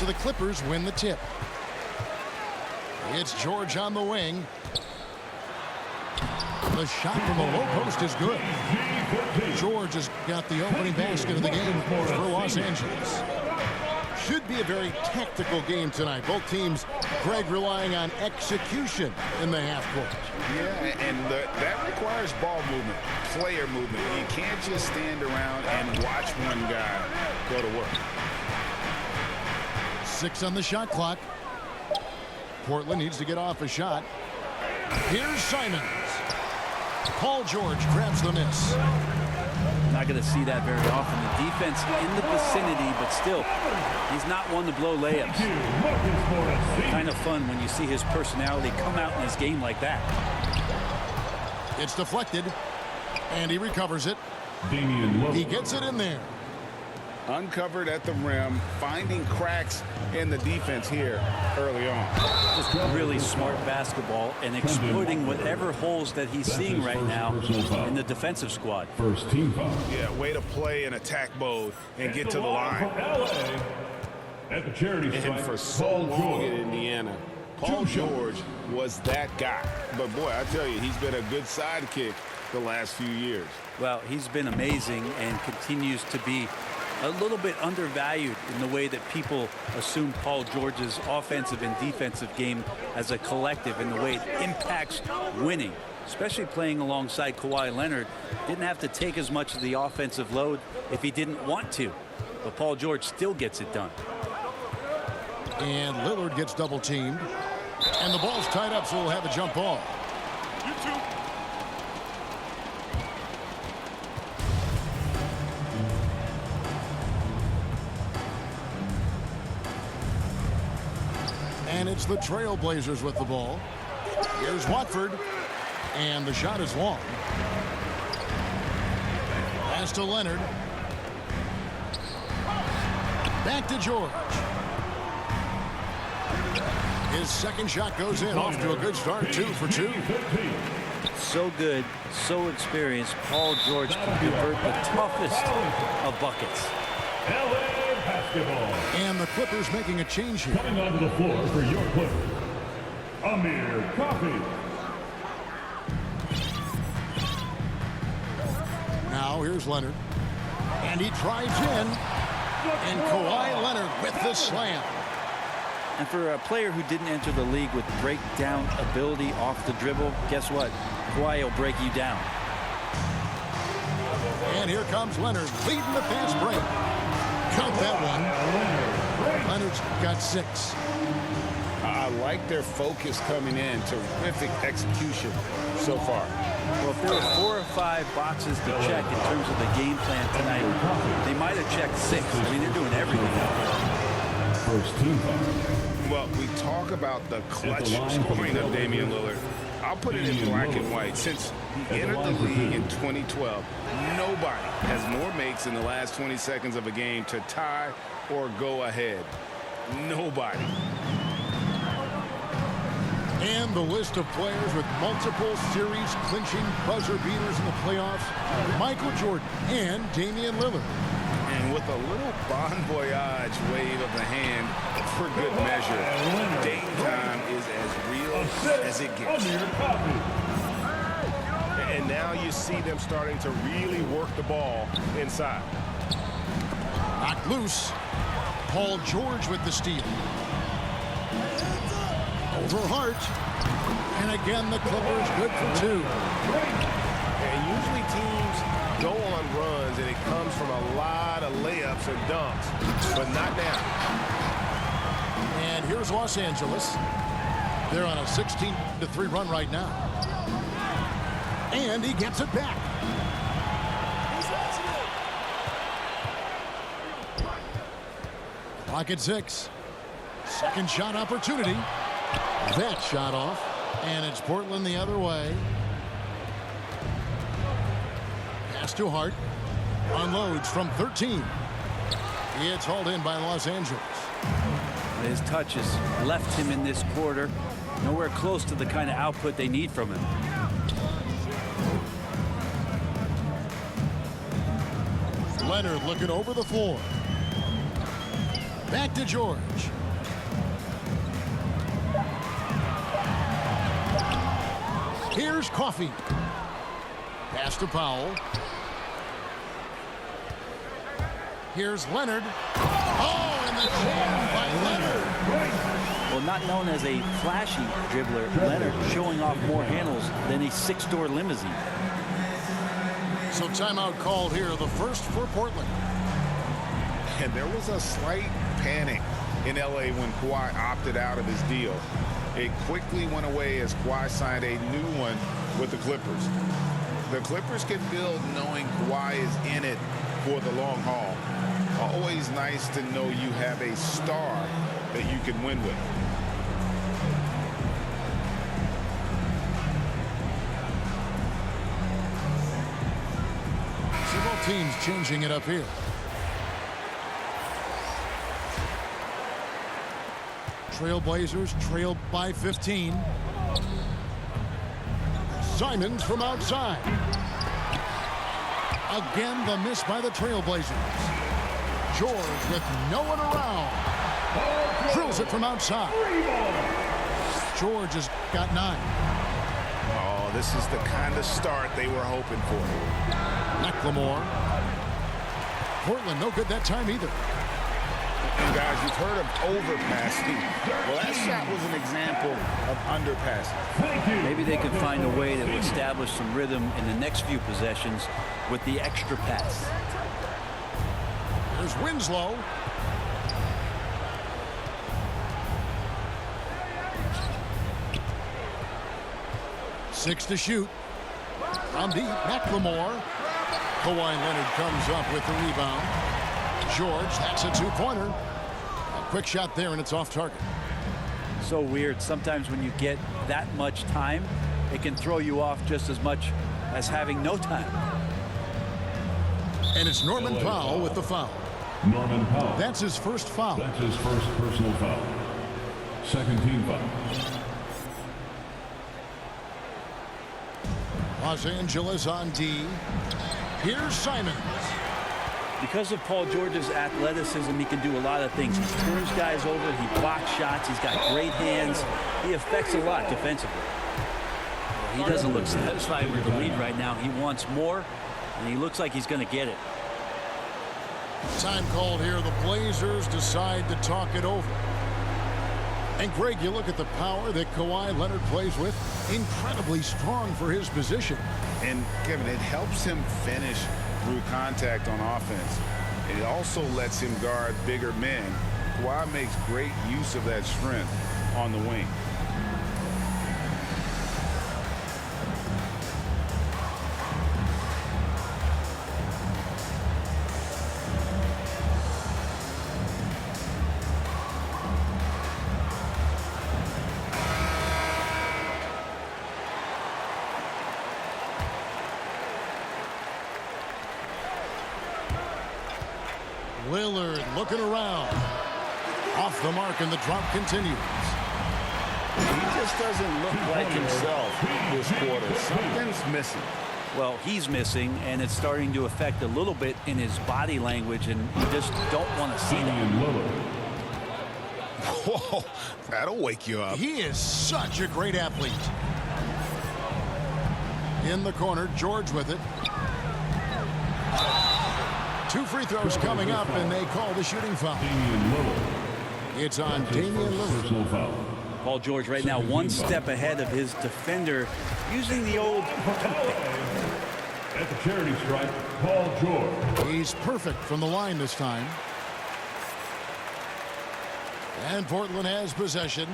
So the Clippers win the tip. It's George on the wing. The shot from the low post is good. George has got the opening basket of the game for Los Angeles. Should be a very tactical game tonight. Both teams, Greg, relying on execution in the half court. Yeah, and that requires ball movement, player movement. You can't just stand around and watch one guy go to work. 6 on the shot clock. Portland needs to get off a shot. Here's Simons. Paul George grabs the miss. Not going to see that very often. The defense in the vicinity, but still, he's not one to blow layups. Kind of fun when you see his personality come out in his game like that. It's deflected, and he recovers it. He gets it in there. Uncovered at the rim, finding cracks in the defense here early on. Just really smart basketball and exploiting whatever holes that he's seeing right now in the defensive squad. First team foul. Yeah, way to play in attack mode and get to the line. At the charity And for so long in Indiana, Paul George was that guy. But boy, I tell you, he's been a good sidekick the last few years. Well, he's been amazing and continues to be a little bit undervalued in the way that people assume Paul George's offensive and defensive game as a collective, and the way it impacts winning, especially playing alongside Kawhi Leonard. Didn't have to take as much of the offensive load if he didn't want to, but Paul George still gets it done. And Lillard gets double teamed, and the ball's tied up, so we'll have a jump ball. And it's the Trailblazers with the ball. Here's Watford, and the shot is long. Pass to Leonard. Back to George. His second shot goes in, off to a good start, 2 for 2. So good, so experienced. Paul George can convert the toughest of buckets. Basketball. And the Clippers making a change here. Coming onto the floor for your Clippers, Amir Coffey. Now here's Leonard. And he drives in. And Kawhi Leonard with the slam. And for a player who didn't enter the league with breakdown ability off the dribble, guess what? Kawhi will break you down. And here comes Leonard leading the fast break. Count that one. Leonard's got 6. I like their focus coming in. Terrific execution so far. Well, if there were 4 or 5 boxes to check in terms of the game plan tonight, they might have checked 6. I mean, they're doing everything out there. First team foul. Well, we talk about the clutch scoring of Damian Lillard. I'll put it in black and white. Since he entered the league in 2012, nobody has more makes in the last 20 seconds of a game to tie or go ahead. Nobody. And the list of players with multiple series clinching buzzer beaters in the playoffs: Michael Jordan and Damian Lillard. And with a little bon voyage wave of the hand for good measure, Dame time is as real as it gets. And now you see them starting to really work the ball inside. Knocked loose. Paul George with the steal. Over Hart. And again, the Clippers good for 2. And usually teams go on runs, and it comes from a lot of layups and dunks, but not now. And here's Los Angeles. They're on a 16-3 run right now. And he gets it back. Clock at 6. Second shot opportunity. That shot off. And it's Portland the other way. Pass to Hart. Unloads from 13. It's hauled in by Los Angeles. His touches left him in this quarter nowhere close to the kind of output they need from him. Leonard looking over the floor. Back to George. Here's Coffey. Pass to Powell. Here's Leonard. Oh, and the jam by Leonard. Well, not known as a flashy dribbler, Leonard showing off more handles than a six-door limousine. So timeout called here, the first for Portland. And there was a slight panic in L.A. when Kawhi opted out of his deal. It quickly went away as Kawhi signed a new one with the Clippers. The Clippers can build knowing Kawhi is in it for the long haul. Always nice to know you have a star that you can win with. See both teams changing it up here. Trailblazers trail by 15. Simons from outside. Again, the miss by the Trailblazers. George with no one around. Drills it from outside. George has got 9. Oh, this is the kind of start they were hoping for. McLemore. Portland no good that time either. And guys, you've heard of overpassing. Well, that shot was an example of underpassing. Maybe they could find a way to establish some rhythm in the next few possessions with the extra pass. There's Winslow. Six to shoot. From deep, McLemore. Kawhi Leonard comes up with the rebound. George, that's a two-pointer. A quick shot there, and it's off target. So weird. Sometimes when you get that much time, it can throw you off just as much as having no time. And it's Norman Powell with the foul. Norman Powell. That's his first foul. That's his first personal foul. Second team foul. Los Angeles on D. Here's Simons. Because of Paul George's athleticism, he can do a lot of things. He turns guys over, he blocks shots, he's got great hands. He affects a lot defensively. He doesn't look satisfied with the lead right now. He wants more, and he looks like he's going to get it. Time called here. The Blazers decide to talk it over. And Greg, you look at the power that Kawhi Leonard plays with. Incredibly strong for his position. And Kevin, it helps him finish through contact on offense. It also lets him guard bigger men. Kawhi makes great use of that strength on the wing. Lillard looking around. Off the mark, and the drop continues. He just doesn't look like himself this quarter. Something's missing. Well, he's missing, and it's starting to affect a little bit in his body language, and you just don't want to see that. Whoa, that'll wake you up. He is such a great athlete. In the corner, George with it. 2 free throws coming up, and they call the shooting foul. It's on Damian Lillard. Paul George right now 1 step ahead of his defender, using the old At the charity stripe, Paul George. He's perfect from the line this time. And Portland has possession.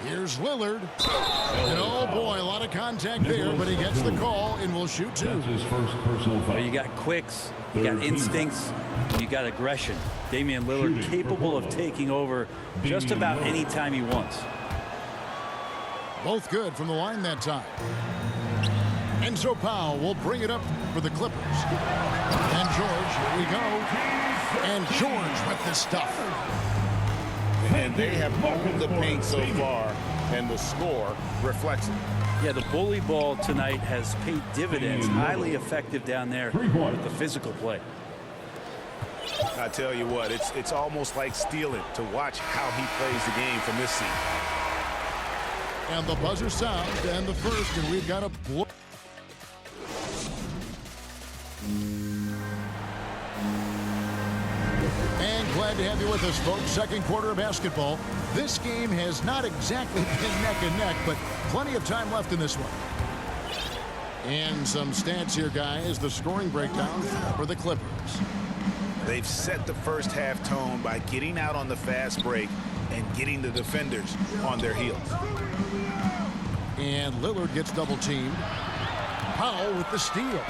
Here's Lillard. And oh boy, a lot of contact there, but he gets the call and will shoot 2. That's his first personal foul. Well, you got quicks, you got instincts, you got aggression. Damian Lillard capable of taking over just about any time he wants. Both good from the line that time. And so Powell will bring it up for the Clippers. And George, here we go. And George with the stuff. And they have owned the paint so far, and the score reflects it. Yeah, the bully ball tonight has paid dividends. Highly effective down there with the physical play. I tell you what, it's almost like stealing to watch how he plays the game from this seat. And the buzzer sounds, and the first, and we've got a blow. And glad to have you with us, folks. Second quarter of basketball. This game has not exactly been neck and neck, but plenty of time left in this one. And some stats here, guys. The scoring breakdown for the Clippers. They've set the first half tone by getting out on the fast break and getting the defenders on their heels. And Lillard gets double teamed. Powell with the steal.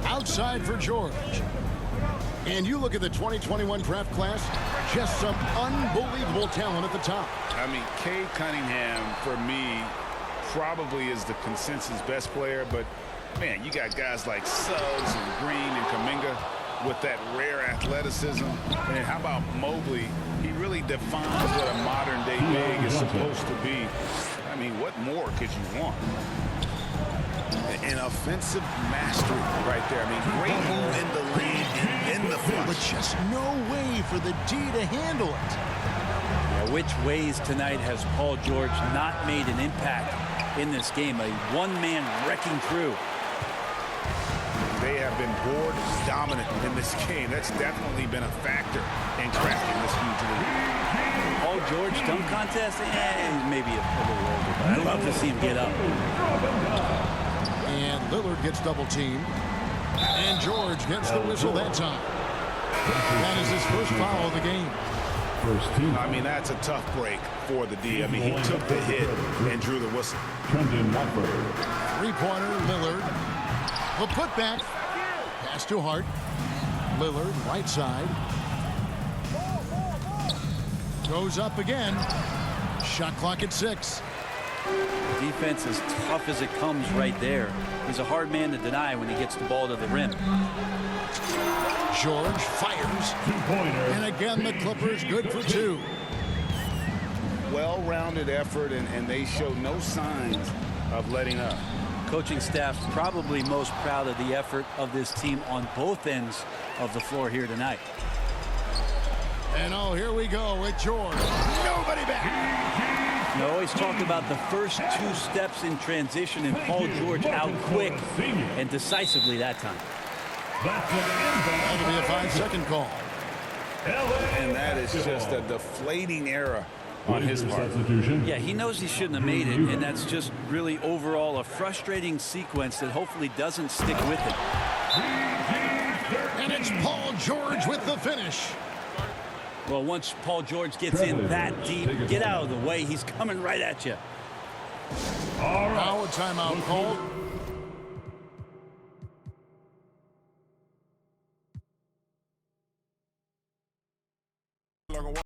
Outside for George. And you look at the 2021 draft class, just some unbelievable talent at the top. I mean, Cade Cunningham, for me, probably is the consensus best player, but man, you got guys like Suggs and Green and Kuminga with that rare athleticism. And how about Mobley? He really defines what a modern-day big is supposed to be. I mean, what more could you want? An offensive mastery right there. I mean, great move in the lane and in the flush. But just no way for the D to handle it. Yeah, which ways tonight has Paul George not made an impact in this game? A one-man wrecking crew. They have been board dominant in this game. That's definitely been a factor in cracking this huge lead. Paul George dunk contest? Maybe a little older, but I'd love to see him get up. And Lillard gets double teamed. And George gets the whistle that time. That is his first foul of the game. I mean, that's a tough break for the D. I mean, he took the hit and drew the whistle. Three-pointer, Lillard. The putback. Pass to Hart. Lillard, right side. Goes up again. Shot clock at 6. Defense as tough as it comes right there. He's a hard man to deny when he gets the ball to the rim. George fires. And again, the Clippers good for 2. Well-rounded effort, and they show no signs of letting up. Coaching staff probably most proud of the effort of this team on both ends of the floor here tonight. And oh, here we go with George. Nobody back. You always talk about the first 2 steps in transition, and Paul George out quick and decisively that time. That'll be a 5-second call. And that is just a deflating error on his part. Yeah, he knows he shouldn't have made it, and that's just really overall a frustrating sequence that hopefully doesn't stick with him. And it's Paul George with the finish. Well, once Paul George gets in that deep, get out of the way. He's coming right at you. Now a timeout called